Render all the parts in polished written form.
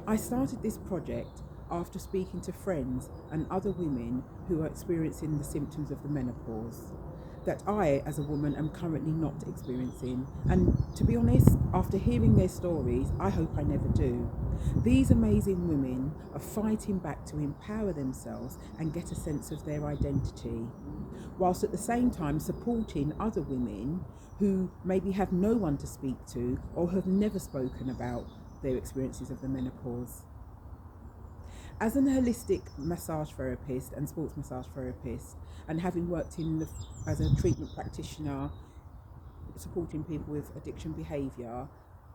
I started this project after speaking to friends and other women who are experiencing the symptoms of the menopause that I, as a woman, am currently not experiencing. And to be honest, after hearing their stories, I hope I never do. These amazing women are fighting back to empower themselves and get a sense of their identity, whilst at the same time supporting other women who maybe have no one to speak to or have never spoken about their experiences of the menopause. As an holistic massage therapist and sports massage therapist, and having worked as a treatment practitioner supporting people with addiction behaviour,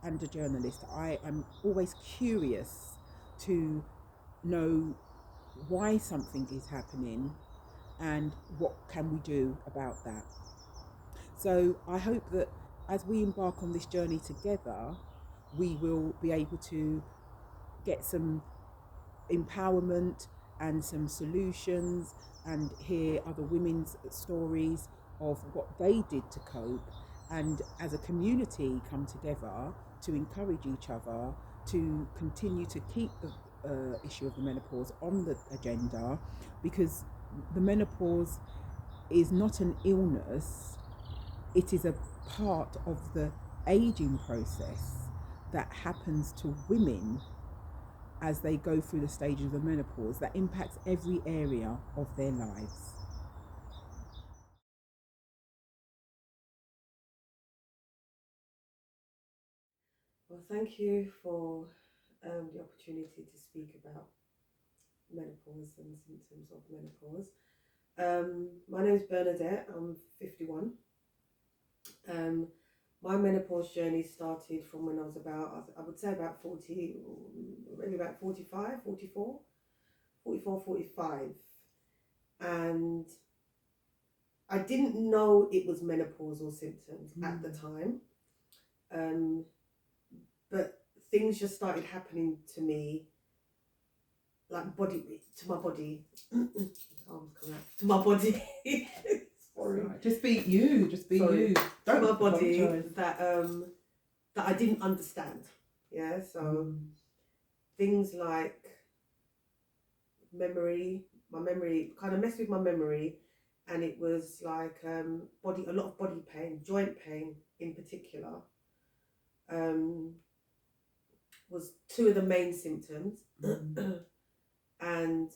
and a journalist, I am always curious to know why something is happening and what can we do about that. So I hope that as we embark on this journey together, we will be able to get some empowerment and some solutions and hear other women's stories of what they did to cope, and as a community come together to encourage each other to continue to keep the issue of the menopause on the agenda, because the menopause is not an illness, it is a part of the aging process that happens to women as they go through the stages of the menopause that impacts every area of their lives. Well, thank you for the opportunity to speak about menopause and symptoms of menopause. My name is Bernadette. I'm 51. Um, my menopause journey started from when I was about, I would say about 40, maybe about 45, 44, 44, 45. And I didn't know it was menopausal symptoms at the time. Um, but things just started happening to me, like body to my body. Arms come out to my body. Sorry. Right. Just be you. Just be Sorry. you. To Don't my body apologise. that I didn't understand. Yeah. So things like memory, my memory kind of messed with my memory, and it was like a lot of body pain, joint pain in particular. Um, was two of the main symptoms. And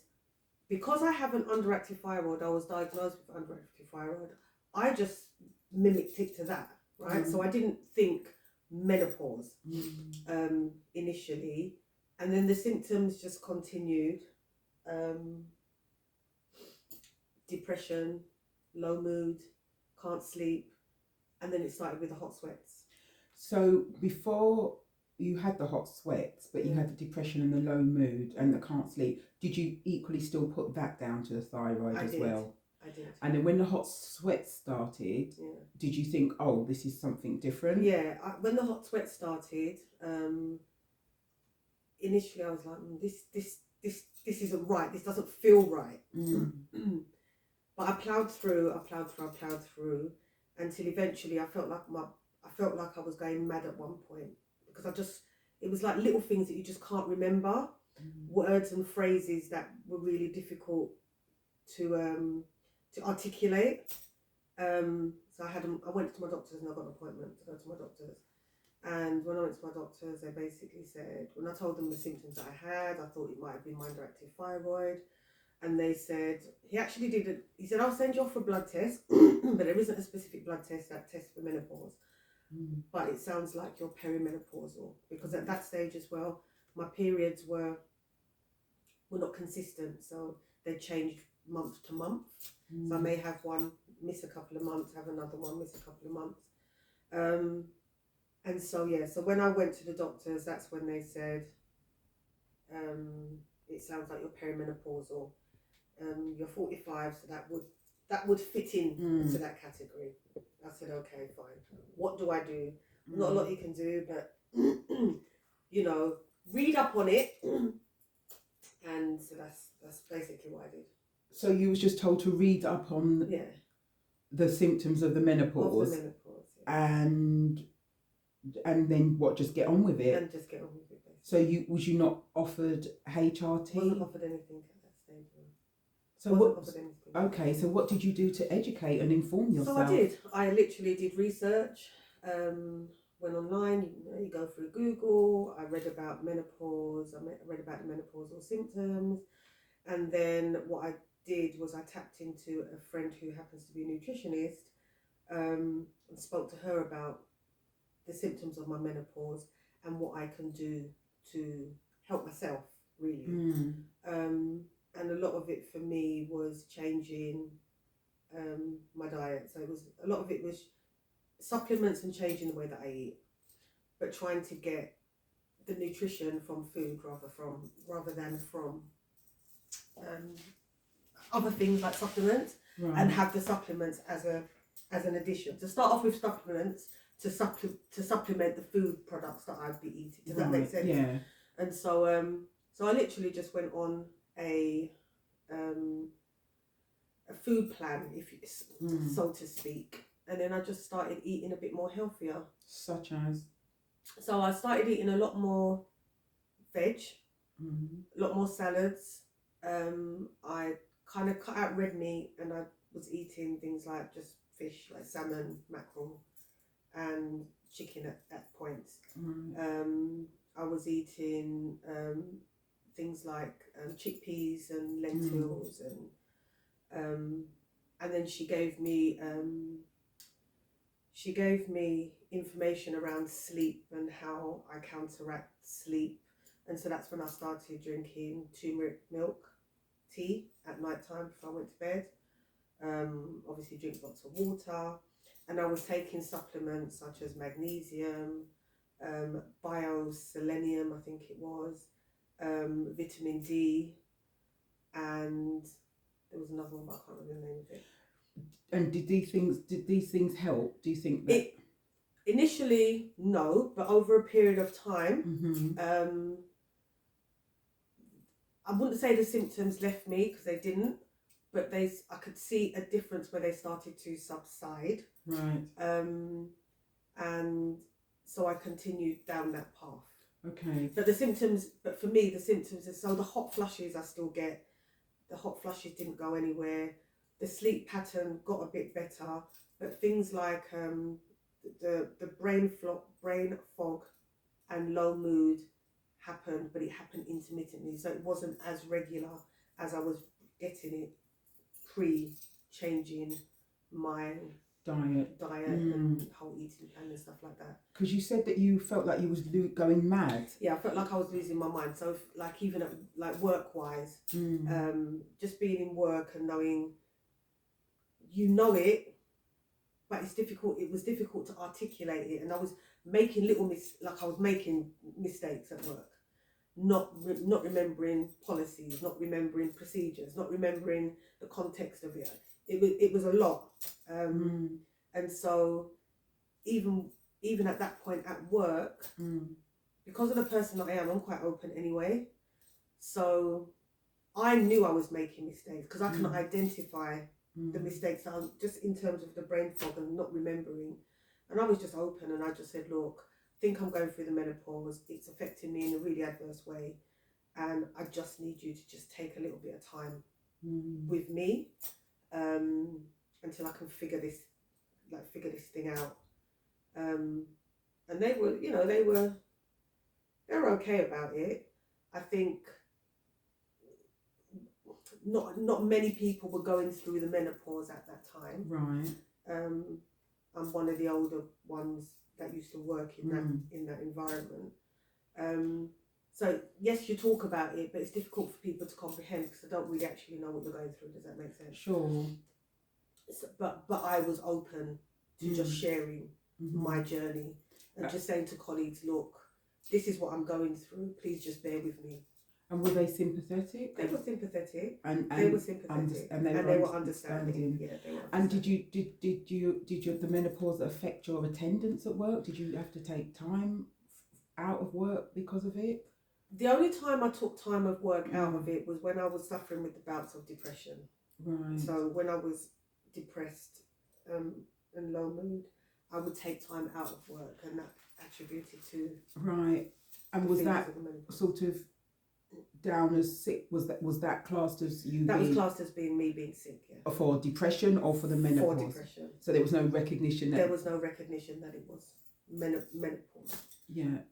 because I have an underactive thyroid, I was diagnosed with underactive thyroid. I just mimicked it to that, right? So I didn't think menopause initially, and then the symptoms just continued. Um, Depression, low mood, can't sleep, and then it started with the hot sweats. So before you had the hot sweats, but you had the depression and the low mood and the can't sleep, did you equally still put that down to the thyroid I as did. well? I did. And then when the hot sweats started, did you think, oh, this is something different? Yeah, when the hot sweats started, initially I was like, this isn't right. This doesn't feel right. But I ploughed through, until eventually I felt like I was going mad at one point, because it was like little things that you just can't remember, words and phrases that were really difficult to articulate. So I went to my doctors and I got an appointment to go to my doctors. And when I went to my doctors, they basically said, when I told them the symptoms that I had, I thought it might have been my underactive thyroid. And they said, he said, I'll send you off for a blood test, but there isn't a specific blood test that tests for menopause. But it sounds like you're perimenopausal, because at that stage as well, my periods were not consistent. So they changed month to month. So I may have one, miss a couple of months, have another one, miss a couple of months. And so, so when I went to the doctors, that's when they said, it sounds like you're perimenopausal. You're 45, so that would fit into that category. I said, okay, fine. What do I do? Not a lot you can do, but read up on it. And so that's basically what I did. So you was just told to read up on the symptoms of the menopause, and then what? Just get on with it. And just get on with it, basically. So you not offered HRT? Wasn't offered anything at that stage. No. So Wasn't what? offered anything. Okay, so what did you do to educate and inform yourself? So I did. I literally did research. Went online. You go through Google. I read about menopause. I read about the menopausal symptoms, and then what I did was I tapped into a friend who happens to be a nutritionist, and spoke to her about the symptoms of my menopause and what I can do to help myself, really. And a lot of it for me was changing my diet. So a lot of it was supplements and changing the way that I eat, but trying to get the nutrition from food rather than from other things like supplements, right. and have the supplements as an addition. To start off with supplements to supplement the food products that I'd be eating. Does that make sense? Yeah. And so I literally just went on a food plan, so to speak, and then I just started eating a bit more healthier. Such as? So I started eating a lot more veg, a lot more salads. I kind of cut out red meat, and I was eating things like just fish, like salmon, mackerel, and chicken at points. I was eating things like chickpeas and lentils, and then she gave me information around sleep and how I counteract sleep, and so that's when I started drinking turmeric milk tea at night time before I went to bed. Obviously drink lots of water, and I was taking supplements such as magnesium, bioselenium, I think it was, vitamin D, and there was another one, but I can't remember the name of it. And did these things help? Do you think that initially no, but over a period of time, I wouldn't say the symptoms left me, because they didn't, but I could see a difference where they started to subside. Right. And so I continued down that path. Okay. But for me, the symptoms are, so the hot flushes I still get. The hot flushes didn't go anywhere. The sleep pattern got a bit better, but things like the brain fog and low mood happened, but it happened intermittently, so it wasn't as regular as I was getting it pre-changing my diet and whole eating plan and stuff like that. Because you said that you felt like you was going mad. Yeah, I felt like I was losing my mind. So like even like work-wise, just being in work and knowing, it, but it's difficult. It was difficult to articulate it, and I was making I was making mistakes at work, not remembering policies, not remembering procedures, not remembering the context of it. It was a lot, and so even at that point at work, because of the person that I am, I'm quite open anyway. So I knew I was making mistakes because I can identify the mistakes that just in terms of the brain fog and not remembering. And I was just open, and I just said, look, I think I'm going through the menopause. It's affecting me in a really adverse way, and I just need you to just take a little bit of time with me until I can figure this thing out. And they were, they were okay about it. I think not many people were going through the menopause at that time. Right. I'm one of the older ones that used to work in that environment. So yes, you talk about it, but it's difficult for people to comprehend because they don't really actually know what they're going through. Does that make sense? Sure. So, but I was open to just sharing my journey and just saying to colleagues, look, this is what I'm going through. Please just bear with me. And were they sympathetic? They were sympathetic. And they were sympathetic. And they were understanding. Yeah, they were. And did the menopause affect your attendance at work? Did you have to take time out of work because of it? The only time I took time of work out of it was when I was suffering with the bouts of depression. Right. So when I was depressed and low mood, I would take time out of work, and that attributed to right. And the was feelings that of the menopause. sort of down as sick? Was that classed as you? That was classed as being me being sick. Yeah. For depression or for the menopause? For depression. So there was no recognition that there was no recognition that it was menopause. Yeah.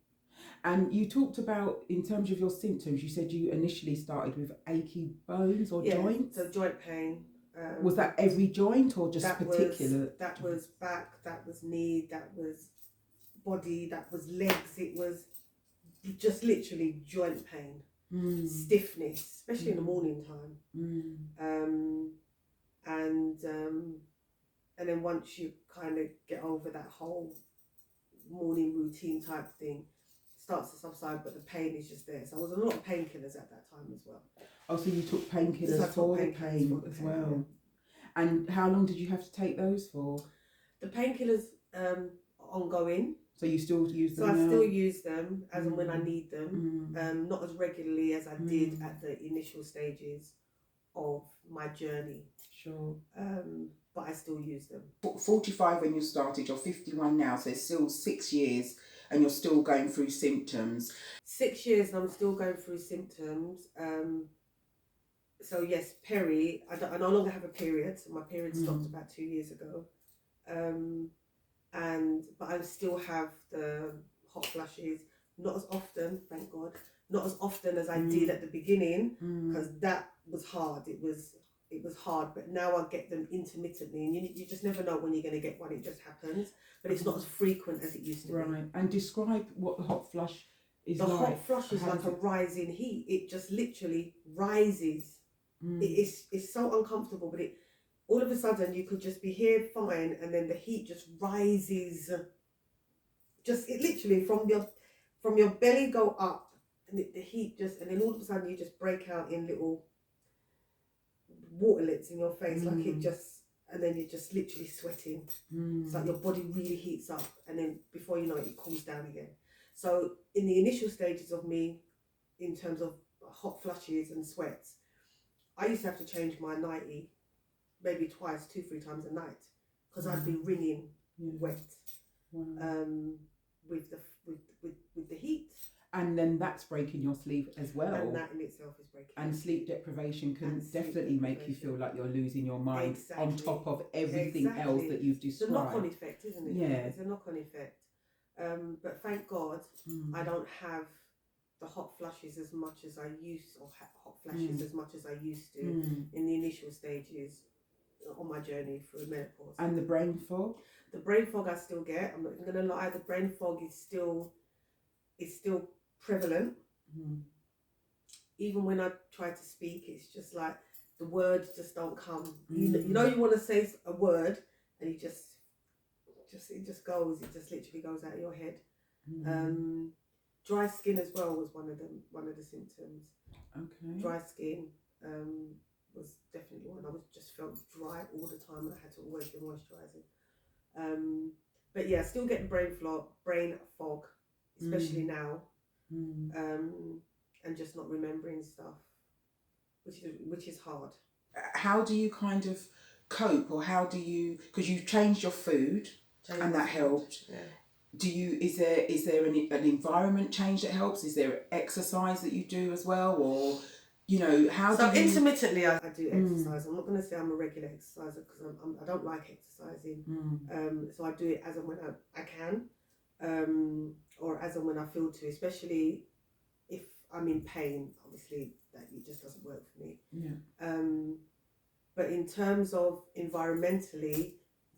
And you talked about, in terms of your symptoms, you said you initially started with achy bones or joints. So joint pain. Was that every joint or just particular? That was back, that was knee, that was body, that was legs. It was just literally joint pain, stiffness, especially in the morning time. And then once you kind of get over that whole morning routine type thing, starts to subside, but the pain is just there. So I was on a lot of painkillers at that time as well. Oh, so you took painkillers for the pain as well. And how long did you have to take those for? The painkillers ongoing. So you still use them? So I still use them as and when I need them. Not as regularly as I did at the initial stages of my journey. Sure. But I still use them. 45 when you started, you're 51 now, so it's still 6 years and you're still going through symptoms. 6 years and I'm still going through symptoms. So yes, I no longer have a period. So my period stopped about 2 years ago. But I still have the hot flushes, not as often, thank God, not as often as I did at the beginning, because that was hard. It was hard, but now I get them intermittently, and you just never know when you're going to get one. It just happens, but it's not as frequent as it used to be. Right. And describe what the hot flush is like. The hot flush is like a rise in heat. It just literally rises. It's so uncomfortable, but all of a sudden you could just be here fine, and then the heat just rises. It literally from your belly go up, and the heat and then all of a sudden you just break out in little waterlets in your face, like and then you're just literally sweating. It's like your body really heats up, and then before you know it, it cools down again. So in the initial stages of me, in terms of hot flushes and sweats, I used to have to change my nightie maybe twice, 2-3 times a night, because I'd be wringing wet with the heat. And then that's breaking your sleep as well. And that in itself is breaking. And sleep deprivation can definitely make you feel like you're losing your mind on top of everything else that you've described. It's a knock-on effect, isn't it? Yeah. It's a knock-on effect. But thank God I don't have the hot flushes as much as I used, or hot flashes as much as I used to in the initial stages on my journey through menopause. And the brain fog? The brain fog I still get. I'm not going to lie. The brain fog is still prevalent. Even when I try to speak, it's just like the words just don't come. You know you want to say a word, and it just goes. It just literally goes out of your head. Dry skin as well was one of the symptoms. Okay. Dry skin was definitely one. I just felt dry all the time, and I had to always be moisturising. But yeah, I still get brain fog, especially now, and just not remembering stuff, which is hard. How do you kind of cope, or how do you? Because you've changed your food, and that helped. Yeah. Is there an environment change that helps? Is there exercise that you do as well, or how do you? Intermittently I do exercise. I'm not going to say I'm a regular exerciser, because I don't like exercising. So I do it as and when I can, or as and when I feel to, especially if I'm in pain. Obviously that it just doesn't work for me. Yeah. But in terms of environmentally,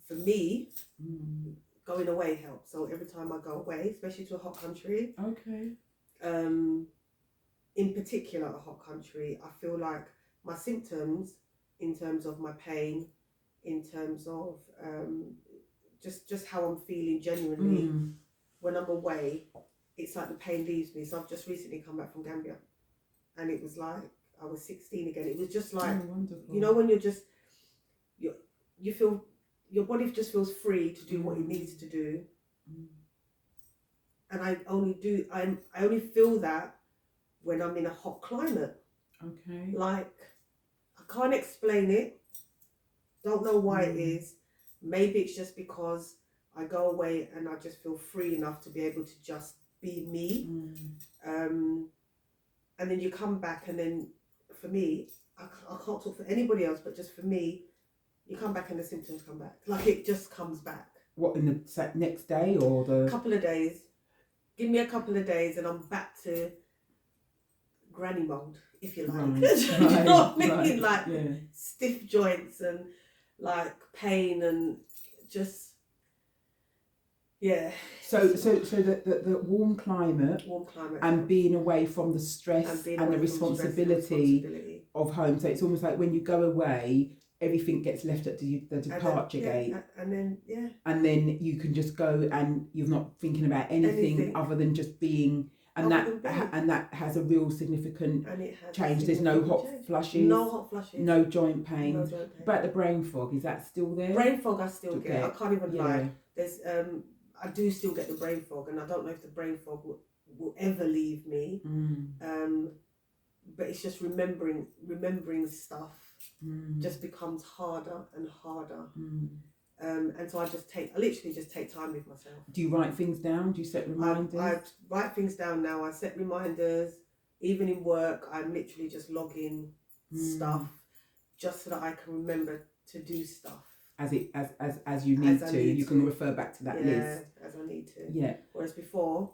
for me, going away helps. So every time I go away, especially to a hot country, in particular a hot country, I feel like my symptoms, in terms of my pain, in terms of just how I'm feeling genuinely, when I'm away, it's like the pain leaves me. So I've just recently come back from Gambia, and it was like I was 16 again. It was just like, when you're just you feel your body just feels free to do what it needs to do, and I only feel that when I'm in a hot climate. Okay. Like, I can't explain it. Don't know why it is. Maybe it's just because I go away and I just feel free enough to be able to just be me. Mm. And then you come back, and then for me, I can't talk for anybody else, but just for me, you come back and the symptoms come back. Like it just comes back. What, in the next day or the? Couple of days. Give me a couple of days and I'm back to granny mode, if you like. Right, You know what I mean? right, Like yeah. stiff joints and like pain and just, yeah. So the warm climate and being away from the stress and the responsibility of home. So it's almost like when you go away, everything gets left at the departure gate. And then you can just go and you're not thinking about anything other than just being. And that has a real significant change. There's no hot flushes. No hot flushes. No joint pains. About the brain fog, is that still there? Brain fog I still get. I can't even lie. There's I do still get the brain fog, and I don't know if the brain fog will ever leave me. But it's just remembering stuff just becomes harder and harder. And so I literally just take time with myself. Do you write things down? Do you set reminders? I write things down now. I set reminders. Even in work, I'm literally just logging stuff just so that I can remember to do stuff. As you need to. You can refer back to that list. As I need to. Yeah. Whereas before,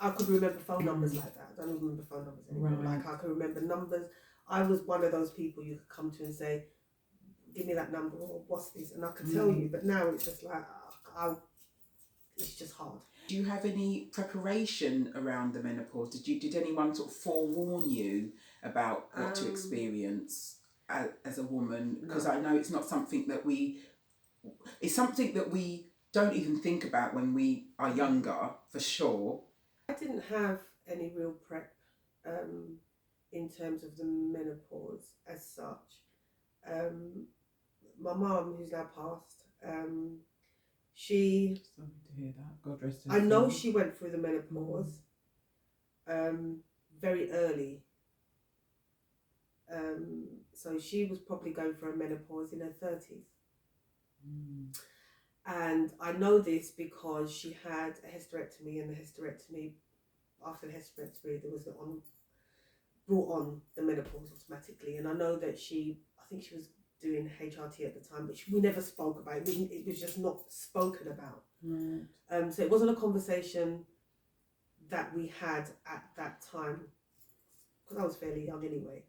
I could remember phone numbers like that. I don't remember phone numbers anymore. Right. Like I could remember numbers. I was one of those people you could come to and say, give me that number, or what's this? And I could tell you. But now it's just like, it's just hard. Do you have any preparation around the menopause? Did anyone sort of forewarn you about what to experience as a woman? Because I know it's not something that it's something that we don't even think about when we are younger, for sure. I didn't have any real prep in terms of the menopause as such. My mum, who's now passed, she... Sorry to hear that. God rest her I know soul. she went through the menopause very early. So she was probably going for a menopause in her 30s. And I know this because she had a hysterectomy, and after the hysterectomy, there was brought on the menopause automatically. And I know that I think she was doing HRT at the time, but we never spoke about it. It was just not spoken about. Right. So it wasn't a conversation that we had at that time, because I was fairly young anyway.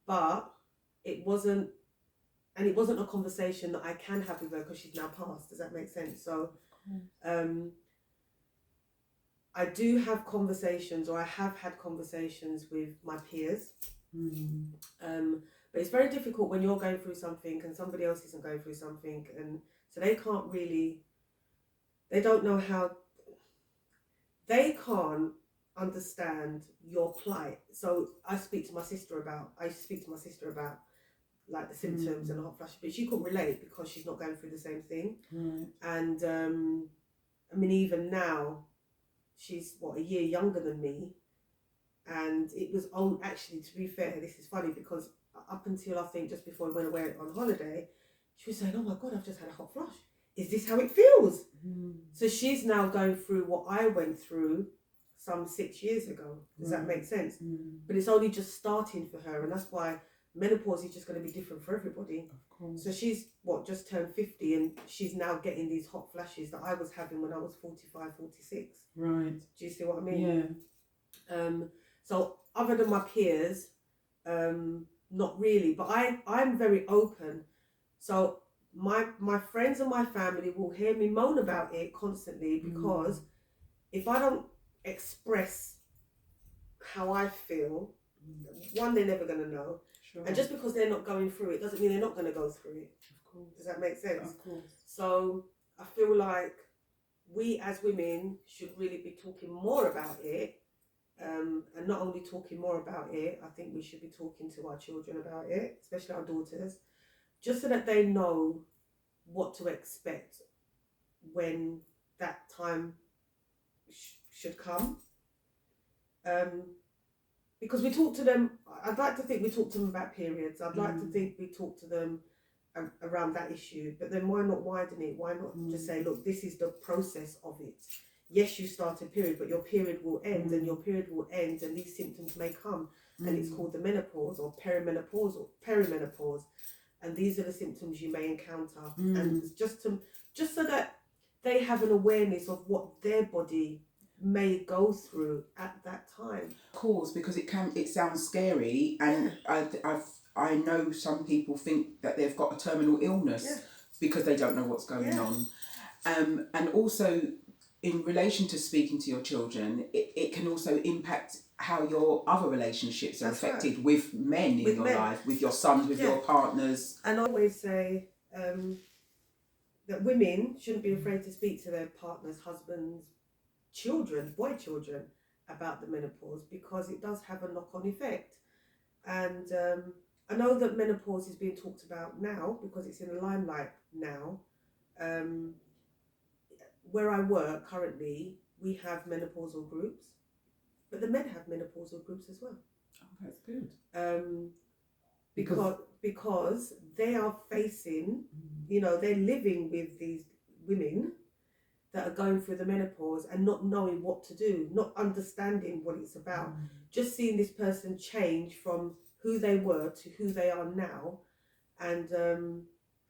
But it wasn't a conversation that I can have with her because she's now passed. Does that make sense? So I do have conversations, or I have had conversations with my peers. But it's very difficult when you're going through something and somebody else isn't going through something, and so they don't know how, they can't understand your plight. So I speak to my sister about like the symptoms and the hot flashes, but she couldn't relate because she's not going through the same thing. Right. And I mean, even now, she's a year younger than me, and it was actually, to be fair, this is funny because up until I think just before we went away on holiday, she was saying, "Oh my God, I've just had a hot flush. Is this how it feels?" So she's now going through what I went through some 6 years ago. Does that make sense? But it's only just starting for her, and that's why menopause is just going to be different for everybody. Of course. So she's just turned 50, and she's now getting these hot flashes that I was having when I was 45, 46. Right. Do you see what I mean? Yeah. So other than my peers, not really, but I'm very open. So my friends and my family will hear me moan about it constantly, because if I don't express how I feel, one, they're never going to know. Sure. And just because they're not going through it doesn't mean they're not going to go through it. Of course. Does that make sense? Of course. So I feel like we as women should really be talking more about it. And not only talking more about it, I think we should be talking to our children about it, especially our daughters, just so that they know what to expect when that time should come. Because we talk to them, I'd like to think we talk to them about periods. I'd like to think we talk to them around that issue. But then why not widen it? Why not just say, look, this is the process of it. yes, you start a period, but your period will end, and your period will end, and these symptoms may come, and it's called the menopause or perimenopause, and these are the symptoms you may encounter, and just so that they have an awareness of what their body may go through at that time. Of course, because it sounds scary, and I know some people think that they've got a terminal illness because they don't know what's going on. And also, in relation to speaking to your children, it can also impact how your other relationships are affected with men in your life, with your sons, with your partners. And I always say that women shouldn't be afraid to speak to their partners, husbands, children, boy children, about the menopause, because it does have a knock-on effect. And I know that menopause is being talked about now because it's in the limelight now. Where I work currently, we have menopausal groups, but the men have menopausal groups as well. Oh, that's good. Because they are facing, they're living with these women that are going through the menopause and not knowing what to do, not understanding what it's about, just seeing this person change from who they were to who they are now, and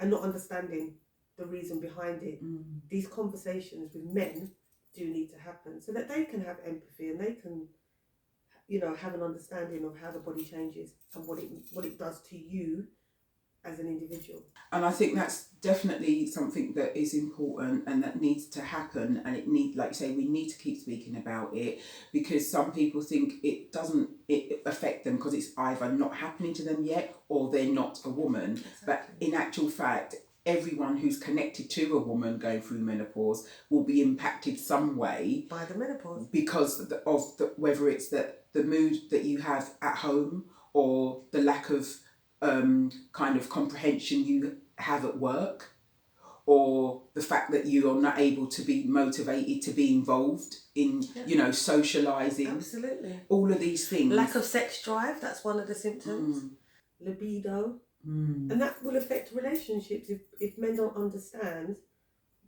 not understanding the reason behind it. These conversations with men do need to happen so that they can have empathy and they can, have an understanding of how the body changes and what it does to you as an individual. And I think that's definitely something that is important and that needs to happen, and like you say, we need to keep speaking about it, because some people think it doesn't affect them because it's either not happening to them yet or they're not a woman. Exactly. But in actual fact, everyone who's connected to a woman going through menopause will be impacted some way by the menopause, because of whether it's the mood that you have at home or the lack of kind of comprehension you have at work, or the fact that you are not able to be motivated to be involved in, socialising. Absolutely. All of these things. Lack of sex drive, that's one of the symptoms. Libido. And that will affect relationships if men don't understand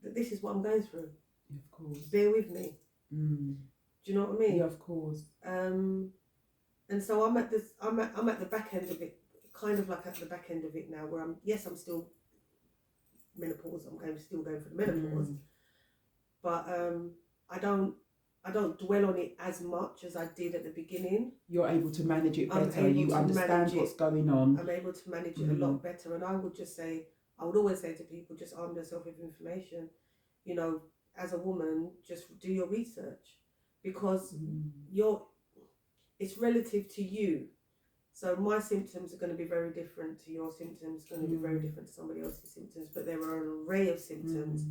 that this is what I'm going through. Of course. Bear with me. Do you know what I mean? Yeah, of course. And so I'm at the back end of it, kind of like at the back end of it now, where I'm still menopause. I'm still going for the menopause, but I don't dwell on it as much as I did at the beginning. You're able to manage it better. You understand what's going on. I'm able to manage it a lot better, and I would always say to people, just arm yourself with information. As a woman, just do your research, because it's relative to you. So my symptoms are going to be very different to your symptoms, going to be very different to somebody else's symptoms, but there are an array of symptoms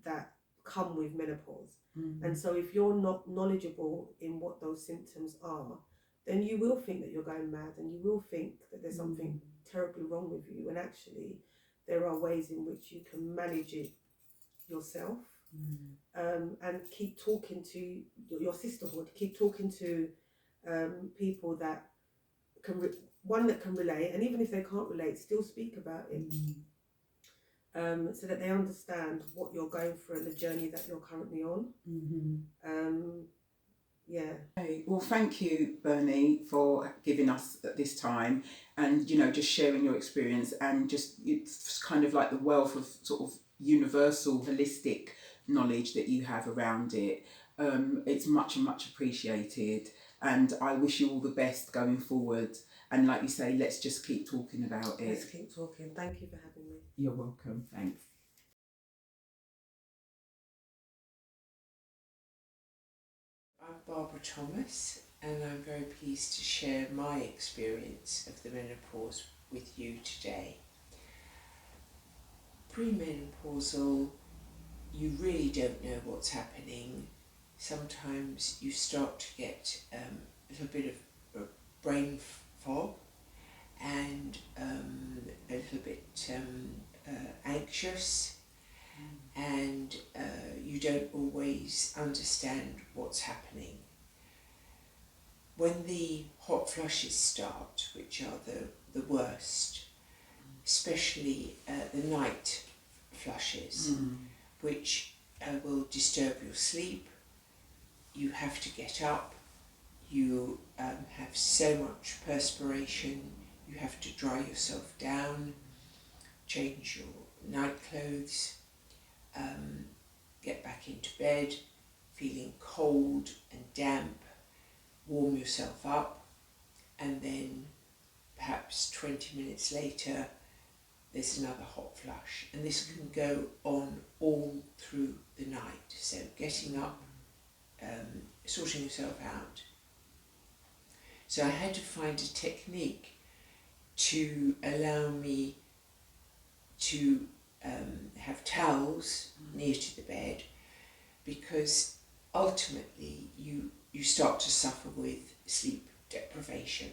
that come with menopause. And so if you're not knowledgeable in what those symptoms are, then you will think that you're going mad, and you will think that there's something terribly wrong with you, and actually there are ways in which you can manage it yourself. And keep talking to your sisterhood, keep talking to people that can relate, and even if they can't relate, still speak about it, so that they understand what you're going through and the journey that you're currently on. Okay. Well, thank you, Bernie, for giving us this time and just sharing your experience, and just it's kind of like the wealth of sort of universal holistic knowledge that you have around it. It's much appreciated, and I wish you all the best going forward. And like you say, let's just keep talking about it. Let's keep talking. Thank you for having me. You're welcome. Thanks. I'm Barbara Thomas, and I'm very pleased to share my experience of the menopause with you today. Premenopausal, you really don't know what's happening. Sometimes you start to get a little bit of brain fog and a little bit anxious, and you don't always understand what's happening. When the hot flushes start, which are the worst, especially the night flushes, which will disturb your sleep. You have to get up. You have so much perspiration. You have to dry yourself down, change your night clothes, get back into bed, feeling cold and damp, warm yourself up, and then perhaps 20 minutes later there's another hot flush, and this can go on all through the night. So getting up, sorting yourself out. So I had to find a technique to allow me to have towels near to the bed, because ultimately you start to suffer with sleep deprivation.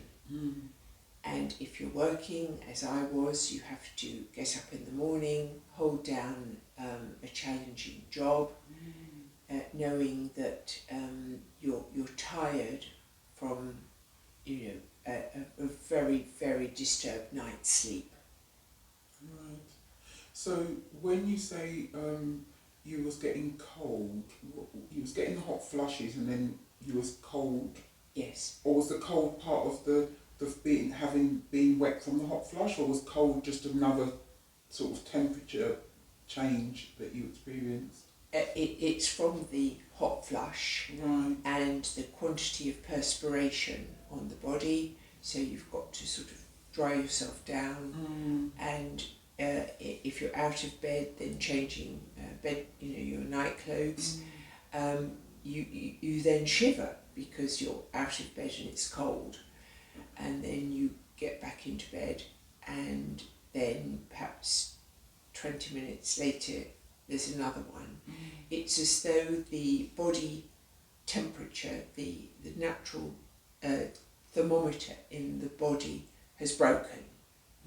And if you're working, as I was, you have to get up in the morning, hold down a challenging job, knowing that you're tired from a very, very disturbed night's sleep. Right. So when you say you was getting cold, you was getting hot flushes and then you was cold. Yes. Or was the cold part of the having been wet from the hot flush, or was cold just another sort of temperature change that you experienced? It's from the hot flush, Right. and the quantity of perspiration on the body. So you've got to sort of dry yourself down, and if you're out of bed, then changing your night clothes. You then shiver because you're out of bed and it's cold, and then you get back into bed, and then perhaps 20 minutes later there's another one. It's as though the body temperature, the natural thermometer in the body has broken.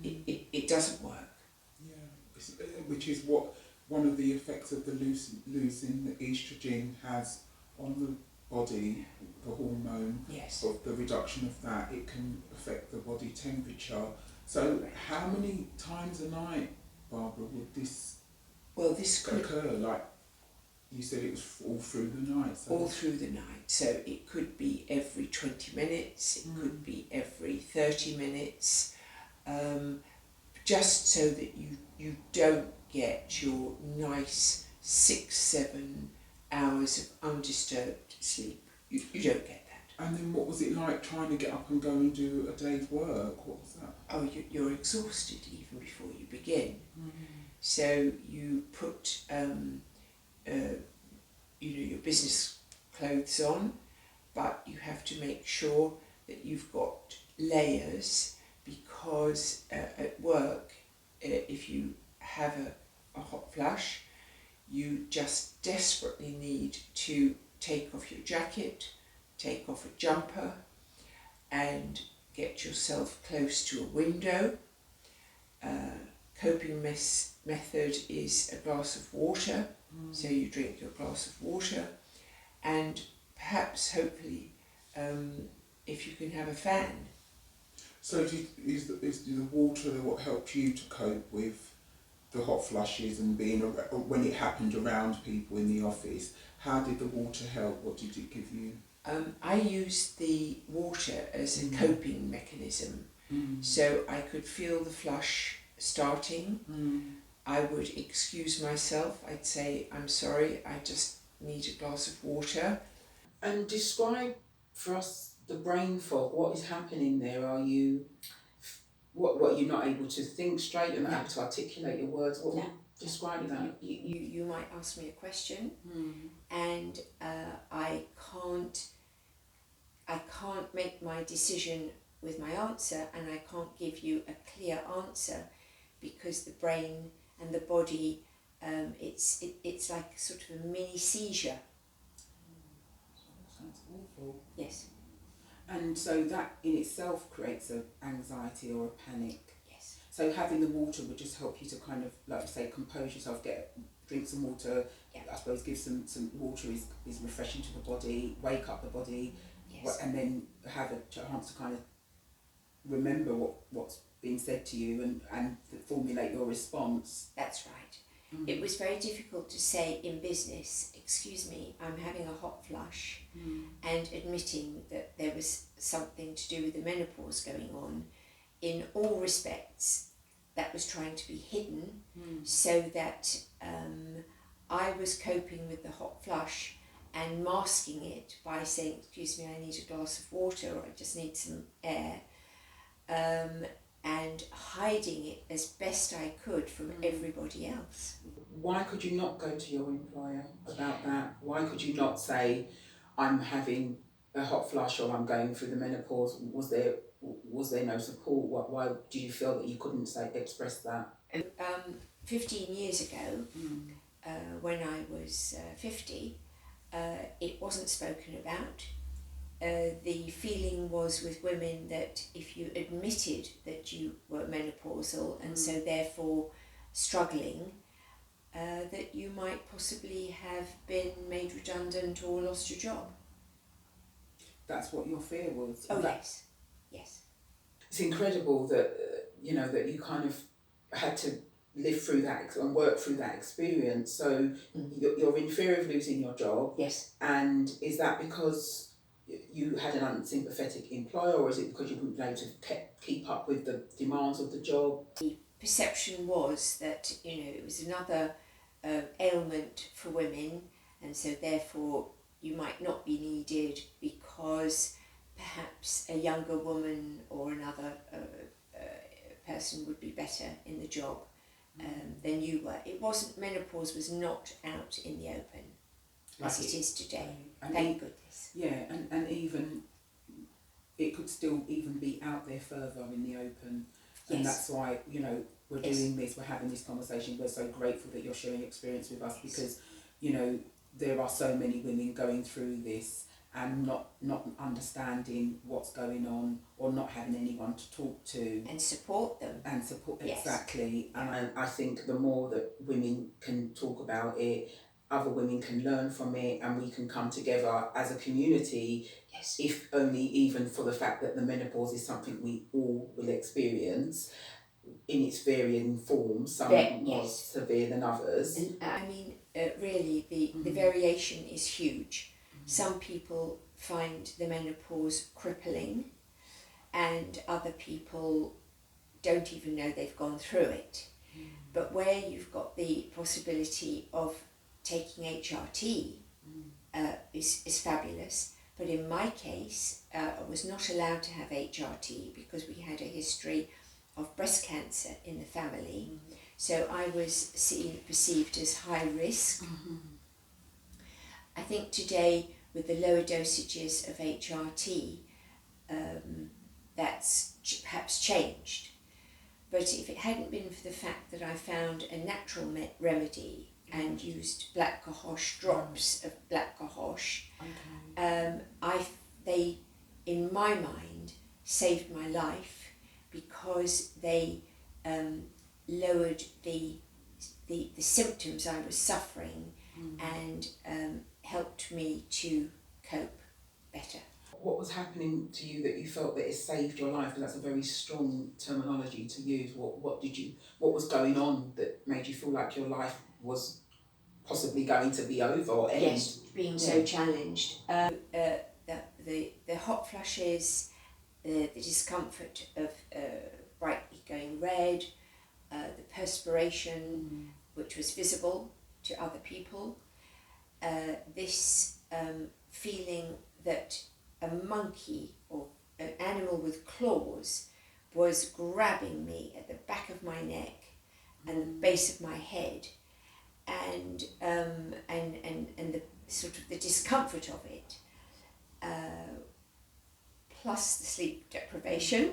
It doesn't work. Yeah, which is what one of the effects of the losing the estrogen has on the body, the hormone. Yes. Of the reduction of that, it can affect the body temperature. So Correct. how many times a night, Barbara, would this could occur? Like you said, it was all through the night. So all through the night. So it could be every 20 minutes, it could be every 30 minutes, just so that you don't get your nice 6-7 hours of undisturbed sleep. You don't get that. And then what was it like trying to get up and go and do a day's work? What was that? Oh, you're exhausted even before you begin. So you put your business clothes on, but you have to make sure that you've got layers, because at work, if you have a hot flush, you just desperately need to take off your jacket, take off a jumper, and get yourself close to a window. Coping method is a glass of water, so you drink your glass of water, and perhaps, hopefully, if you can have a fan. So is the water what helped you to cope with the hot flushes and being when it happened around people in the office? How did the water help? What did it give you? I used the water as a coping mechanism. So I could feel the flush starting. I would excuse myself. I'd say, I'm sorry, I just need a glass of water. And describe for us the brain fog. What is happening there? Are you what you're not able to think straight? You're not able to articulate your words. What describe that? You might ask me a question, and I can't make my decision with my answer, and I can't give you a clear answer, because the brain and the body, it's like sort of a mini seizure. Sounds awful. Yes. And so that in itself creates an anxiety or a panic. Yes. So having the water would just help you to kind of, like you say, compose yourself, drink some water. Yeah. I suppose give some water is refreshing to the body, wake up the body, Yes. and then have a chance to kind of remember what's being said to you and formulate your response. That's right. It was very difficult to say in business, excuse me, I'm having a hot flush, and admitting that there was something to do with the menopause going on. In all respects, that was trying to be hidden, so that I was coping with the hot flush and masking it by saying, excuse me, I need a glass of water, or I just need some air, and hiding it as best I could from everybody else. Why could you not go to your employer about that? Why could you not say, I'm having a hot flush or I'm going through the menopause? Was there no support? Why do you feel that you couldn't express that? 15 years ago, when I was 50, it wasn't spoken about. The feeling was with women that if you admitted that you were menopausal and so therefore struggling, that you might possibly have been made redundant or lost your job. That's what your fear was? Oh, yes. Yes. It's incredible that, that you kind of had to live through that and work through that experience. So you're in fear of losing your job. Yes. And is that because you had an unsympathetic employer, or is it because you wouldn't be able to keep up with the demands of the job? The perception was that, it was another ailment for women, and so therefore you might not be needed because perhaps a younger woman or another person would be better in the job than you were. Menopause was not out in the open as it is today. Thank goodness. Yeah, and even it could still even be out there further in the open. And Yes. that's why, we're doing this, we're having this conversation. We're so grateful that you're sharing experience with us, because, there are so many women going through this and not understanding what's going on, or not having anyone to talk to. And support them. Yes. Exactly. And I think the more that women can talk about it, other women can learn from it, and we can come together as a community. Yes. If only even for the fact that the menopause is something we all will experience in its varying forms, some more severe than others. And, really, the variation is huge. Some people find the menopause crippling, and other people don't even know they've gone through it. But where you've got the possibility of taking HRT is fabulous. But in my case, I was not allowed to have HRT because we had a history of breast cancer in the family. So I was perceived as high risk. I think today, with the lower dosages of HRT, that's perhaps changed. But if it hadn't been for the fact that I found a natural remedy and used black cohosh, drops of black cohosh, they, in my mind, saved my life, because they lowered the symptoms I was suffering and helped me to cope better. What was happening to you that you felt that it saved your life? Because that's a very strong terminology to use. What was going on that made you feel like your life was possibly going to be over or end? Yes, being so challenged. The hot flushes, the discomfort of brightly going red, the perspiration, which was visible to other people, this feeling that a monkey or an animal with claws was grabbing me at the back of my neck and the base of my head, and the sort of the discomfort of it, plus the sleep deprivation,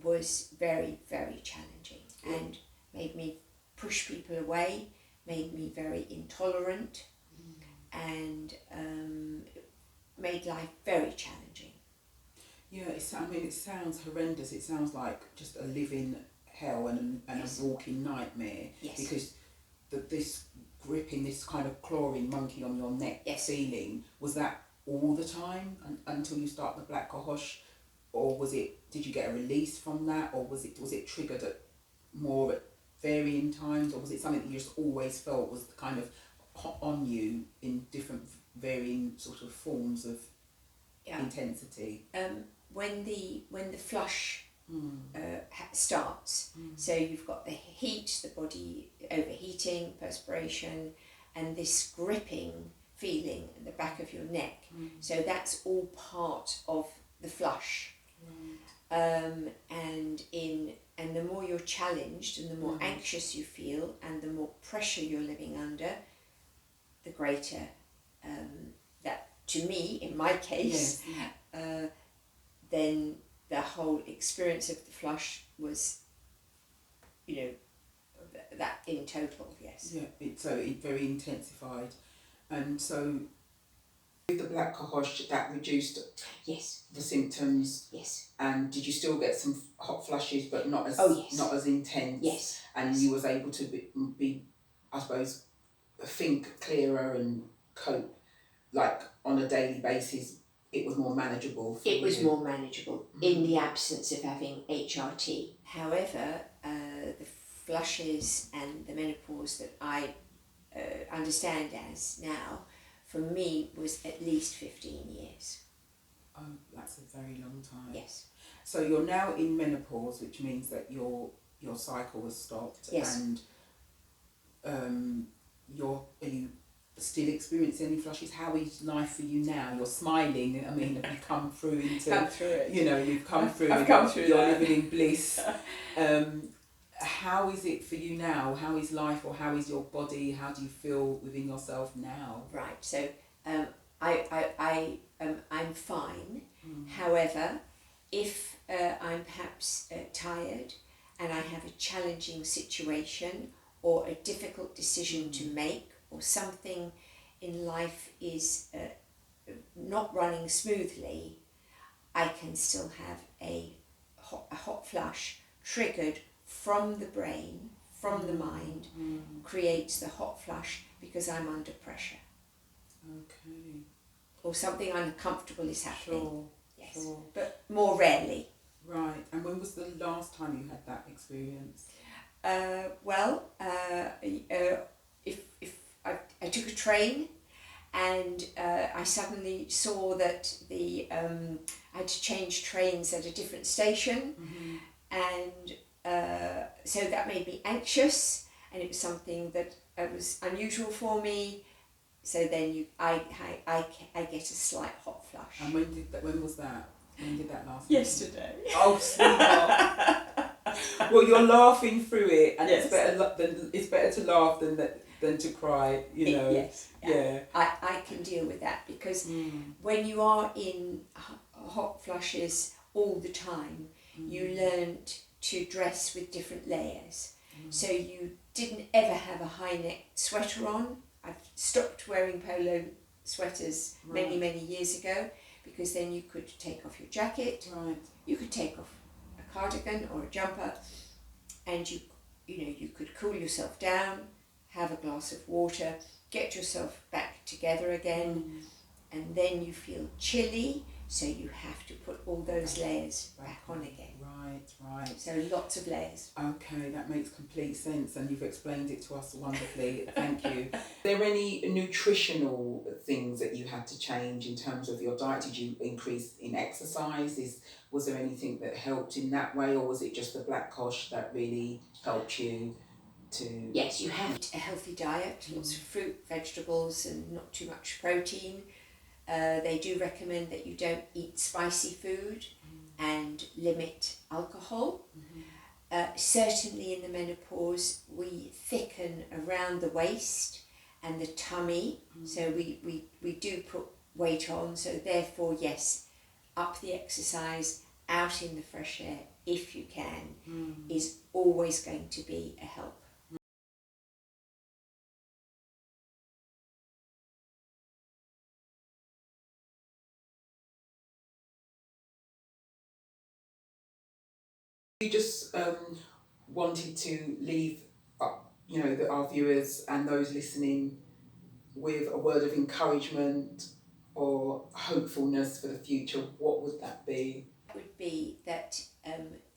was very, very challenging and made me push people away, made me very intolerant, and made life very challenging. Yeah, it sounds horrendous. It sounds like just a living hell and a walking nightmare. Yes. Because this gripping, this kind of clawing monkey on your neck feeling, was that all the time until you start the black cohosh, or did you get a release from that, or was it triggered more at varying times, or was it something that you just always felt was kind of hot on you in different varying sort of forms of intensity? When the flush starts, so you've got the heat, the body overheating, perspiration, and this gripping feeling at the back of your neck. So that's all part of the flush. And the more you're challenged and the more anxious you feel and the more pressure you're living under, the greater that, to me, in my case, then the whole experience of the flush was, that in total, yes. Yeah, it very intensified. And so with the black cohosh, that reduced the symptoms. Yes. And did you still get some hot flushes, but not as not as intense? Yes. And you was able to be, I suppose, think clearer and cope, like on a daily basis. It was more manageable for you. It was more manageable in the absence of having HRT. However, the flushes and the menopause that I understand as now, for me, was at least 15 years. Oh, that's a very long time. Yes. So you're now in menopause, which means that your cycle has stopped. Yes. And are you still experiencing any flushes? How is life for you now? You're smiling. I mean, have you come through into... Come through it. You've come through. I've come through You're that. living in bliss. How is it for you now? How is life, or how is your body? How do you feel within yourself now? Right. So I'm fine. However, if I'm perhaps tired and I have a challenging situation or a difficult decision to make, or something in life is not running smoothly, I can still have a hot flush triggered from the brain, from the mind, creates the hot flush because I'm under pressure. Okay. Or something uncomfortable is happening. Sure. Yes. Sure. But more rarely. Right. And when was the last time you had that experience? If I took a train and I suddenly saw that I had to change trains at a different station, and so that made me anxious, and it was something that was unusual for me. So then I get a slight hot flush. And when was that? When did that last? Yesterday. Oh, sweetheart. Well, you're laughing through it, and Yes. it's better to laugh than to cry. Yes. Yeah. I can deal with that because when you are in hot flushes all the time, you learned to dress with different layers. So you didn't ever have a high neck sweater on. I've stopped wearing polo sweaters many years ago, because then you could take off your jacket, you could take off a cardigan or a jumper, and you could cool yourself down, have a glass of water, get yourself back together again, and then you feel chilly, so you have to put all those layers back on again. Right. So lots of layers. Okay, that makes complete sense, and you've explained it to us wonderfully. Thank you. Are there any nutritional things that you had to change in terms of your diet? Did you increase in exercise? Was there anything that helped in that way, or was it just the black cosh that really helped you to... Yes, you have a healthy diet, lots of fruit, vegetables, and not too much protein. They do recommend that you don't eat spicy food and limit alcohol. Certainly in the menopause, we thicken around the waist and the tummy, so we do put weight on, so therefore, yes, up the exercise, out in the fresh air, if you can, is always going to be a help. We just wanted to leave, our viewers and those listening with a word of encouragement or hopefulness for the future. What would that be? Would be that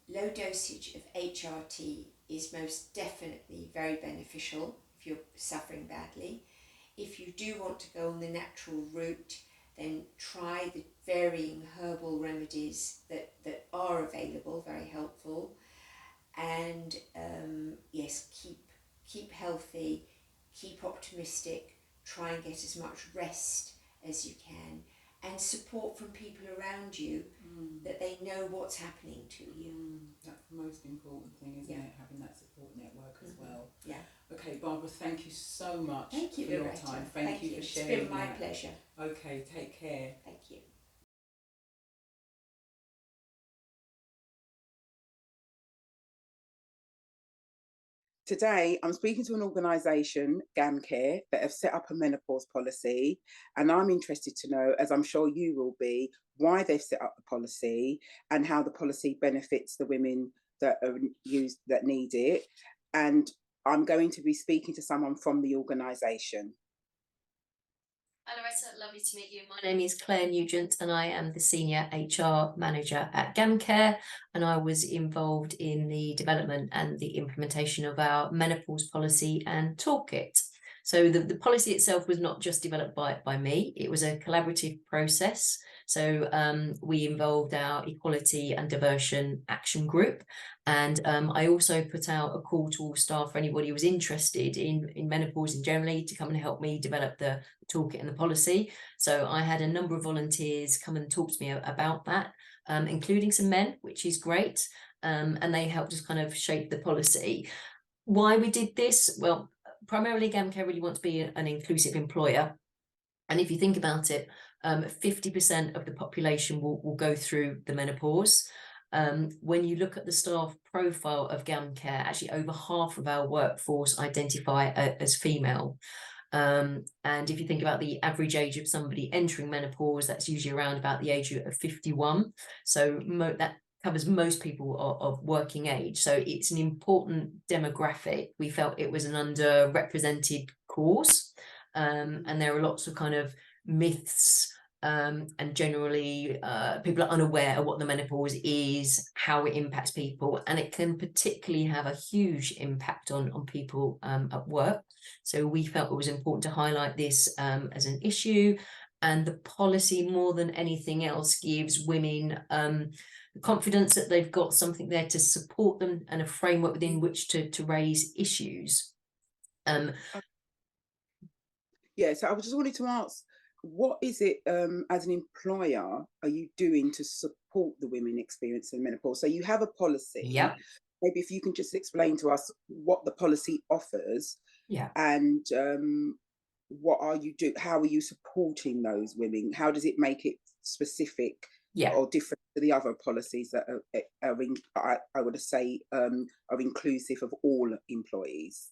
low dosage of HRT is most definitely very beneficial if you're suffering badly. If you do want to go on the natural route, then try the varying herbal remedies that are available, very helpful. And yes, keep healthy, keep optimistic, try and get as much rest as you can, and support from people around you that they know what's happening to you. That's the most important thing, isn't Yeah. it? Having that support network as well. Yeah. Okay, Barbara, thank you so much Thank you, for your Loretta. time. Thank you for sharing. It's been my that. pleasure. Okay, take care. Thank you. Today, I'm speaking to an organisation, GamCare, that have set up a menopause policy, and I'm interested to know, as I'm sure you will be, why they've set up the policy and how the policy benefits the women that are used that need it. And I'm going to be speaking to someone from the organisation. Hi Loretta, lovely to meet you. My name is Claire Nugent and I am the Senior HR Manager at GamCare, and I was involved in the development and the implementation of our menopause policy and toolkit. So the policy itself was not just developed by me, it was a collaborative process. So we involved our Equality and Diversion Action Group, and I also put out a call to all staff for anybody who was interested in menopause in generally to come and help me develop the toolkit and the policy. So I had a number of volunteers come and talk to me about that, including some men, which is great, and they helped us kind of shape the policy. Why we did this? Well, primarily GamCare really want to be an inclusive employer. And if you think about it, 50% of the population will go through the menopause. When you look at the staff profile of GamCare, actually over half of our workforce identify as female. And if you think about the average age of somebody entering menopause, that's usually around about the age of 51. So that covers most people of working age. So it's an important demographic. We felt it was an underrepresented cause. And there are lots of kind of myths, and generally people are unaware of what the menopause is, how it impacts people, and it can particularly have a huge impact on people at work. So we felt it was important to highlight this as an issue, and the policy, more than anything else, gives women confidence that they've got something there to support them and a framework within which to raise issues. Yeah, so I just wanted to ask, what is it as an employer are you doing to support the women experiencing menopause? So you have a policy. Yep. Maybe if you can just explain to us what the policy offers, Yeah. and what are you do? How are you supporting those women? How does it make it specific, Yeah. or different to the other policies that I would say are inclusive of all employees?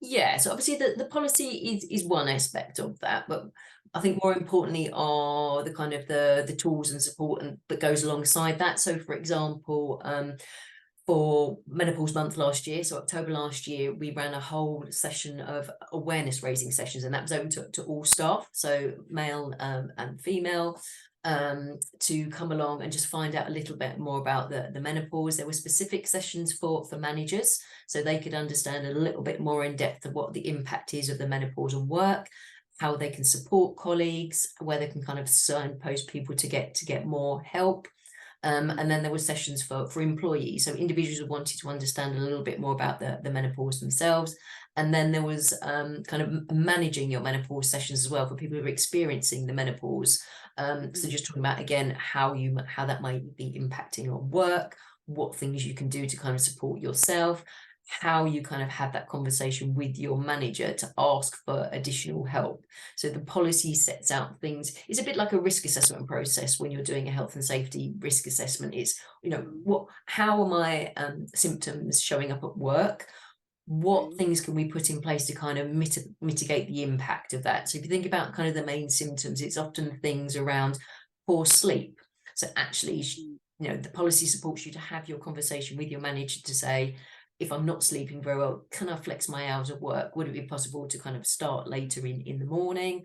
Yeah, so obviously the policy is one aspect of that, but I think more importantly are the kind of the tools and support that goes alongside that. So for example, for Menopause Month last year, so October last year, we ran a whole session of awareness raising sessions, and that was open to all staff, so male and female, to come along and just find out a little bit more about the menopause. There were specific sessions for managers, so they could understand a little bit more in depth of what the impact is of the menopause on work, how they can support colleagues, where they can kind of signpost people to get more help. And then there were sessions for employees, so individuals who wanted to understand a little bit more about the menopause themselves. And then there was kind of managing your menopause sessions as well for people who are experiencing the menopause. So just talking about, again, how that might be impacting on work, what things you can do to kind of support yourself, how you kind of have that conversation with your manager to ask for additional help. So the policy sets out things. It's a bit like a risk assessment process when you're doing a health and safety risk assessment. It's, how are my symptoms showing up at work? What things can we put in place to kind of mitigate the impact of that? So if you think about kind of the main symptoms, it's often things around poor sleep. So actually, the policy supports you to have your conversation with your manager to say, if I'm not sleeping very well, can I flex my hours of work? Would it be possible to kind of start later in the morning?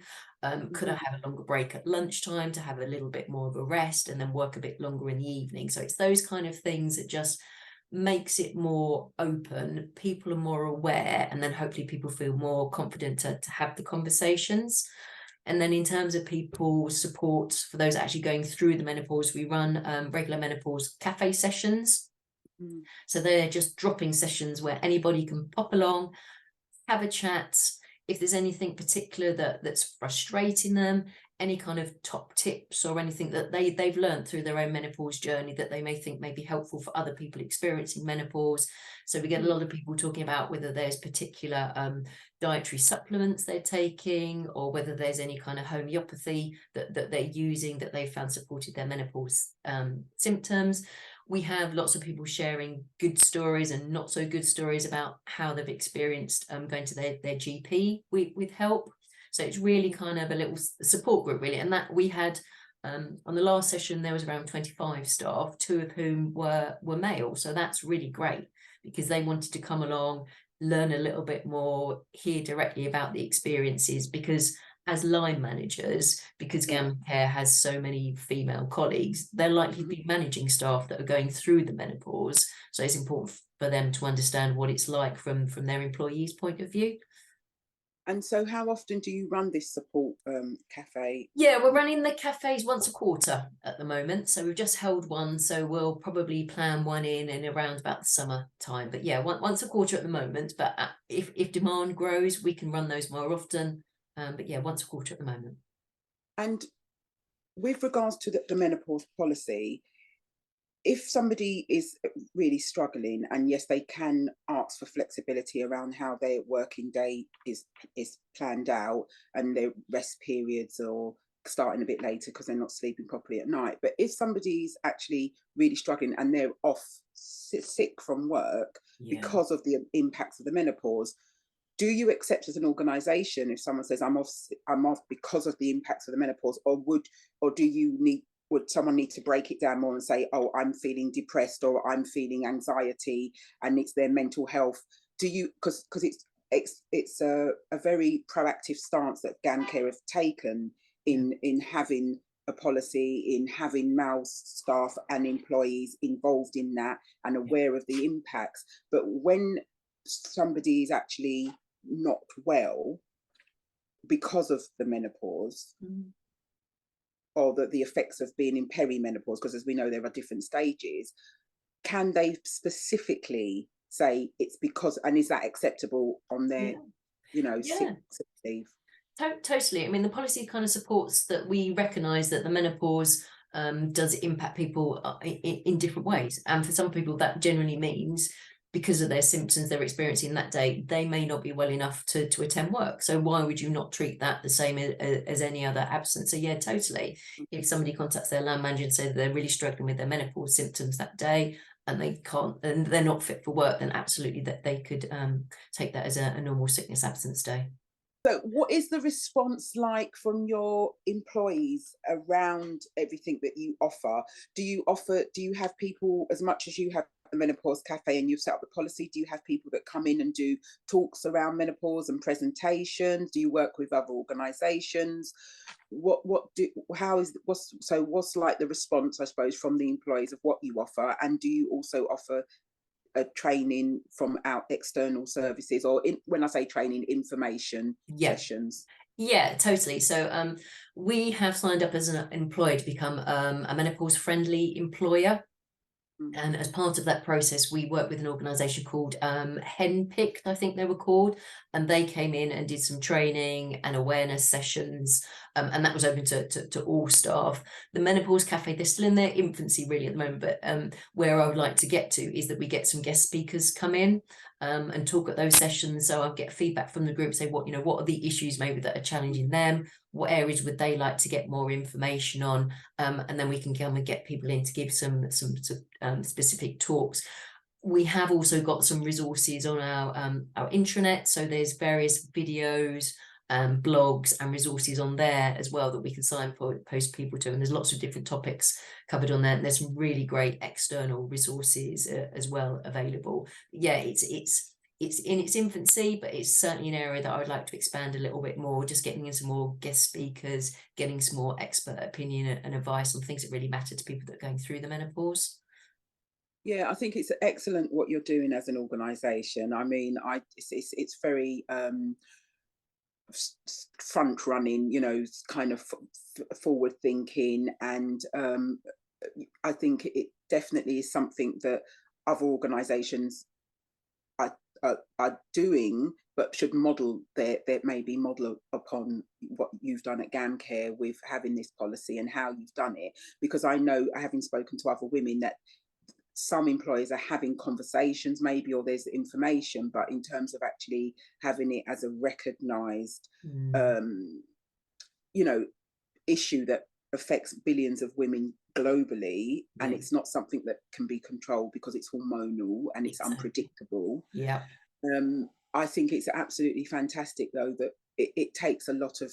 Could I have a longer break at lunchtime to have a little bit more of a rest and then work a bit longer in the evening? So it's those kind of things that just makes it more open, people are more aware, and then hopefully people feel more confident to have the conversations. And then in terms of people support for those actually going through the menopause, we run regular menopause cafe sessions. So they're just drop-in sessions where anybody can pop along, have a chat. If there's anything particular that's frustrating them, any kind of top tips or anything that they've learned through their own menopause journey that they may think may be helpful for other people experiencing menopause. So we get a lot of people talking about whether there's particular dietary supplements they're taking, or whether there's any kind of homeopathy that they're using that they've found supported their menopause symptoms. We have lots of people sharing good stories and not so good stories about how they've experienced going to their GP with help. So it's really kind of a little support group, really. And that we had on the last session, there was around 25 staff, 2 of whom were male. So that's really great because they wanted to come along, learn a little bit more, hear directly about the experiences, because as line managers, because GamCare has so many female colleagues, they're likely to be managing staff that are going through the menopause. So it's important for them to understand what it's like from their employees' point of view. And so how often do you run this support cafe? Yeah, we're running the cafes once a quarter at the moment. So we've just held one. So we'll probably plan one in around about the summer time. But yeah, once a quarter at the moment. But if demand grows, we can run those more often. But yeah, once a quarter at the moment. And with regards to the menopause policy, if somebody is really struggling, and yes, they can ask for flexibility around how their working day is planned out, and their rest periods, or starting a bit later because they're not sleeping properly at night. But if somebody's actually really struggling and they're off sick from work because of the impacts of the menopause, do you accept as an organisation if someone says I'm off because of the impacts of the menopause, or would someone need to break it down more and say, oh, I'm feeling depressed, or I'm feeling anxiety, and it's their mental health? Do you, because it's a very proactive stance that GamCare have taken in having a policy, in having male staff and employees involved in that and aware of the impacts. But when somebody is actually not well because of the menopause, or the effects of being in perimenopause, because as we know there are different stages, can they specifically say it's because, and is that acceptable on their sick leave? Totally. I mean, the policy kind of supports that. We recognise that the menopause does impact people in different ways, and for some people that generally means because of their symptoms they're experiencing that day, they may not be well enough to attend work. So why would you not treat that the same as any other absence? So yeah, totally. If somebody contacts their land manager and says that they're really struggling with their menopause symptoms that day and they can't, and they're not fit for work, then absolutely that they could take that as a normal sickness absence day. So what is the response like from your employees around everything that you offer? Do you have people, as much as you have the Menopause Cafe and you've set up the policy, do you have people that come in and do talks around menopause and presentations? Do you work with other organisations? What's like the response, I suppose, from the employees of what you offer? And do you also offer a training from our external services, or when I say training, information sessions? Yeah, totally. So we have signed up as an employer to become a menopause friendly employer. And as part of that process, we worked with an organisation called Henpicked, I think they were called, and they came in and did some training and awareness sessions, and that was open to all staff. The Menopause Cafe, they're still in their infancy really at the moment, but where I would like to get to is that we get some guest speakers come in and talk at those sessions. So I'll get feedback from the group, say what are the issues maybe that are challenging them, what areas would they like to get more information on, and then we can come and get people in to give some specific talks. We have also got some resources on our intranet, so there's various videos, blogs and resources on there as well that we can signpost people to, and there's lots of different topics covered on there, and there's some really great external resources as well available. Yeah, it's in its infancy, but it's certainly an area that I would like to expand a little bit more, just getting in some more guest speakers, getting some more expert opinion and advice on things that really matter to people that are going through the menopause. Yeah, I think it's excellent what you're doing as an organisation. I mean, it's very front running, you know, kind of forward thinking, and I think it definitely is something that other organisations are doing, but should model their maybe model upon what you've done at GamCare with having this policy and how you've done it. Because I know, having spoken to other women, that some employers are having conversations maybe, or there's information, but in terms of actually having it as a recognized you know, issue that affects billions of women globally, and Yeah, it's not something that can be controlled because it's hormonal and it's exactly. unpredictable. Yeah, I think it's absolutely fantastic though that it takes a lot of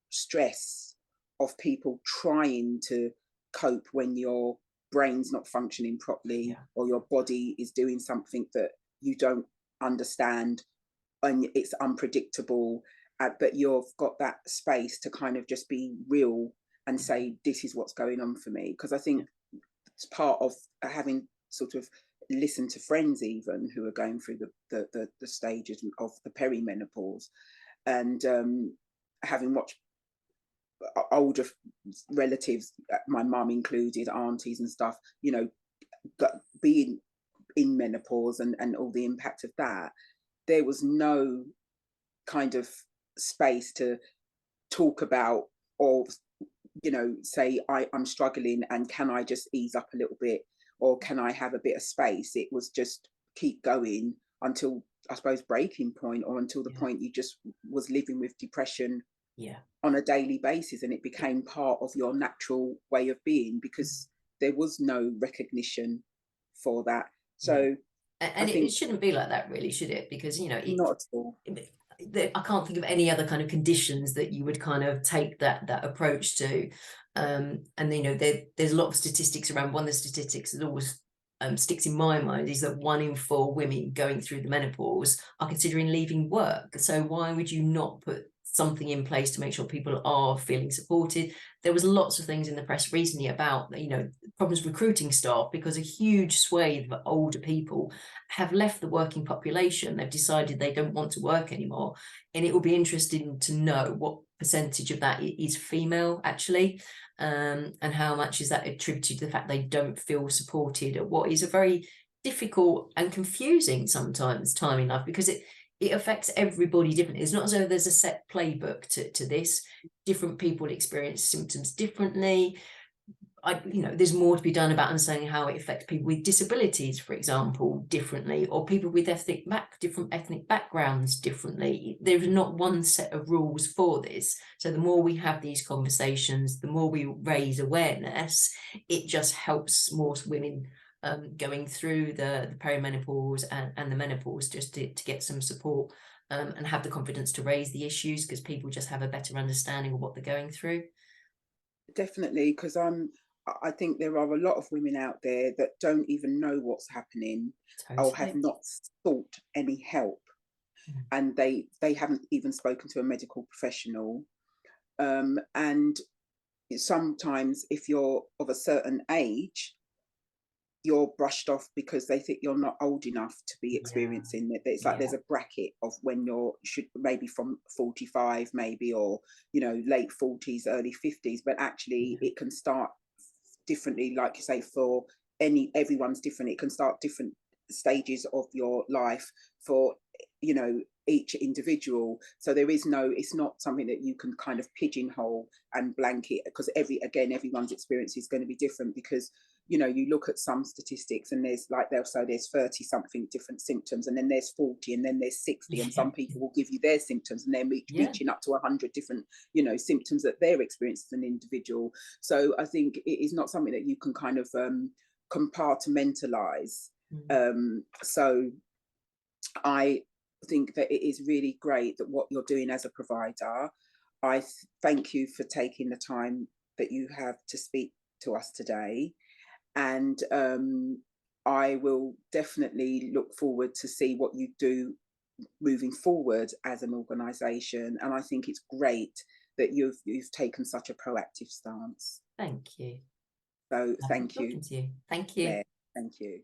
stress of people trying to cope when your brain's not functioning properly, yeah, or your body is doing something that you don't understand, and it's unpredictable. But you've got that space to kind of just be real and say, this is what's going on for me. Because I yeah, think it's part of having sort of listened to friends even who are going through the stages of the perimenopause, and having watched older relatives, my mum included, aunties and stuff, you know, being in menopause, and all the impact of that. There was no kind of space to talk about, or, you know, say, I'm struggling and can I just ease up a little bit, or can I have a bit of space. It was just keep going until, I suppose, breaking point, or until the yeah, point you just was living with depression yeah. on a daily basis, and it became part of your natural way of being, because there was no recognition for that. Yeah. So I And it think shouldn't be like that, really, should it? Because, you know, not at all. I can't think of any other kind of conditions that you would kind of take that approach to. And you know, there's a lot of statistics around. One of the statistics that always sticks in my mind is that 1 in 4 women going through the menopause are considering leaving work. So why would you not put something in place to make sure people are feeling supported? There was lots of things in the press recently about, you know, problems recruiting staff, because a huge swathe of older people have left the working population. They've decided they don't want to work anymore. And it will be interesting to know what percentage of that is female, actually, and how much is that attributed to the fact they don't feel supported at what is a very difficult and confusing sometimes time in life, because it affects everybody differently. It's not as though there's a set playbook to this. Different people experience symptoms differently. You know, there's more to be done about understanding how it affects people with disabilities, for example, differently, or people with different ethnic backgrounds differently. There's not one set of rules for this. So the more we have these conversations, the more we raise awareness, it just helps more women going through the perimenopause and the menopause, just to get some support and have the confidence to raise the issues, because people just have a better understanding of what they're going through. Definitely, because I think there are a lot of women out there that don't even know what's happening, or have Totally. not sought any help, and they haven't even spoken to a medical professional. And sometimes, if you're of a certain age, you're brushed off because they think you're not old enough to be Yeah, experiencing it. It's like yeah, there's a bracket of when you're should maybe from 45 maybe, or, you know, late 40s, early 50s, but actually yeah, it can start differently, like you say, for everyone's different. It can start different stages of your life for, you know, each individual. So there is no, it's not something that you can kind of pigeonhole and blanket, because everyone's experience is going to be different. Because, you know, you look at some statistics and there's like, they'll say there's 30 something different symptoms, and then there's 40, and then there's 60, and yeah, some people will give you their symptoms, and they're yeah, reaching up to 100 different, you know, symptoms that they're experiencing as an individual. So I think it is not something that you can kind of compartmentalize. So I think that it is really great that what you're doing as a provider. I thank you for taking the time that you have to speak to us today, and I will definitely look forward to see what you do moving forward as an organisation. And I think it's great that you've taken such a proactive stance. thank you. So Lovely thank you, talking to you. Thank you. Claire. Thank you.